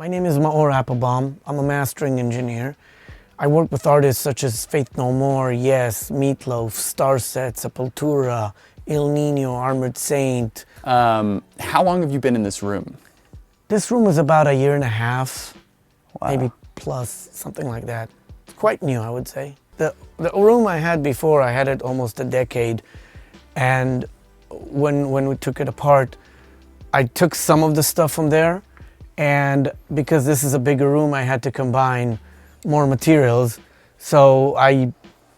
My name is Maor Applebaum. I'm a mastering engineer. I work with artists such as Faith No More, Yes, Meatloaf, Starset, Sepultura, Il Nino, Armored Saint. How long have you been in this room? This room is about a year and a half, Wow. maybe plus, something like that. It's quite new, I would say. The room I had before, I had it almost a decade. And when we took it apart, I took some of the stuff from there. And because this is a bigger room, I had to combine more materials. So I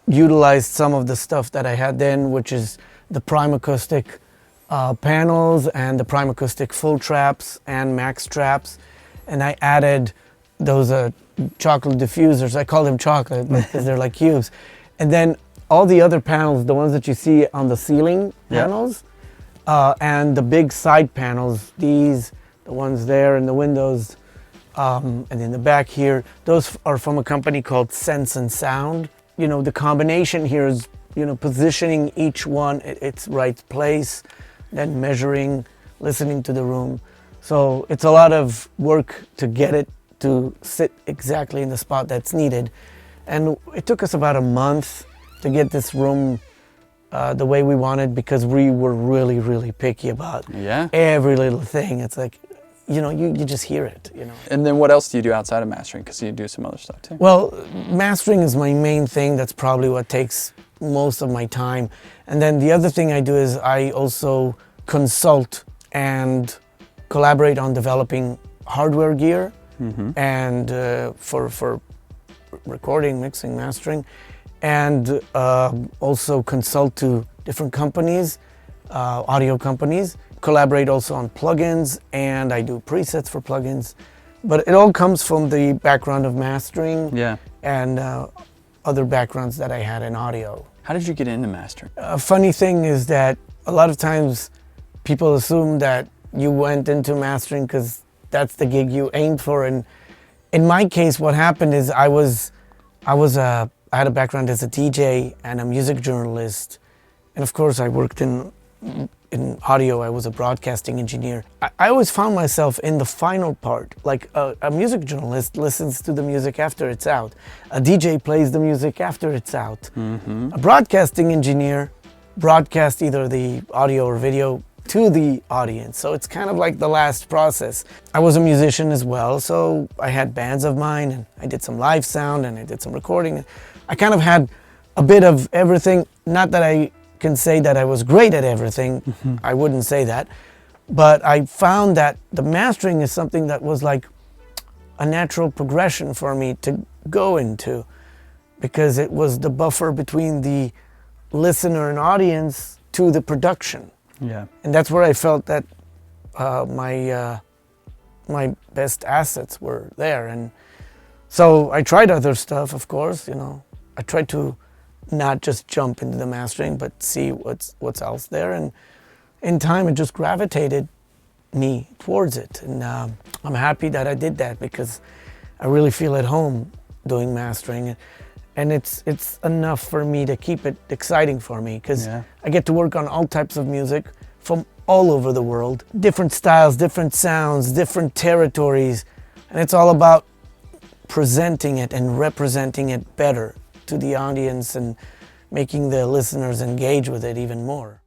utilized some of the stuff that I had then, which is the Prime Acoustic panels and the Prime Acoustic full traps and max traps. And I added those chocolate diffusers. I call them chocolate because they're like cubes. And then all the other panels, the ones that you see on the ceiling panels, and the big side panels, these, the ones there in the windows, and in the back here, those are from a company called Sense and Sound. You know, the combination here is, you know, positioning each one at its right place, then measuring, listening to the room. So it's a lot of work to get it to sit exactly in the spot that's needed. And it took us about a month to get this room the way we wanted, because we were really, really picky about every little thing. It's like, you know, you just hear it, you know. And then what else do you do outside of mastering? Because you do some other stuff too. Well, mastering is my main thing. That's probably what takes most of my time. And then the other thing I do is I also consult and collaborate on developing hardware gear and for recording, mixing, mastering, and also consult to different companies, audio companies. Collaborate also on plugins, and I do presets for plugins. But it all comes from the background of mastering and other backgrounds that I had in audio. How did you get into mastering? A funny thing is that a lot of times people assume that you went into mastering because that's the gig you aimed for. And in my case, what happened is I had a background as a DJ and a music journalist. And of course I worked in audio. I was a broadcasting engineer. I always found myself in the final part. Like a music journalist listens to the music after it's out. A DJ plays the music after it's out. A broadcasting engineer broadcasts either the audio or video to the audience. So it's kind of like the last process. I was a musician as well, so I had bands of mine, and I did some live sound, and I did some recording. I kind of had a bit of everything. Not that I can say that I was great at everything. I wouldn't say that. But I found that the mastering is something that was like a natural progression for me to go into, because it was the buffer between the listener and audience to the production. And that's where I felt that my best assets were there. And so I tried other stuff, of course, you know. I tried to not just jump into the mastering, but see what's else there. And in time, it just gravitated me towards it. And I'm happy that I did that, because I really feel at home doing mastering. And it's enough for me to keep it exciting for me, because I get to work on all types of music from all over the world. Different styles, different sounds, different territories. And it's all about presenting it and representing it better to the audience and making the listeners engage with it even more.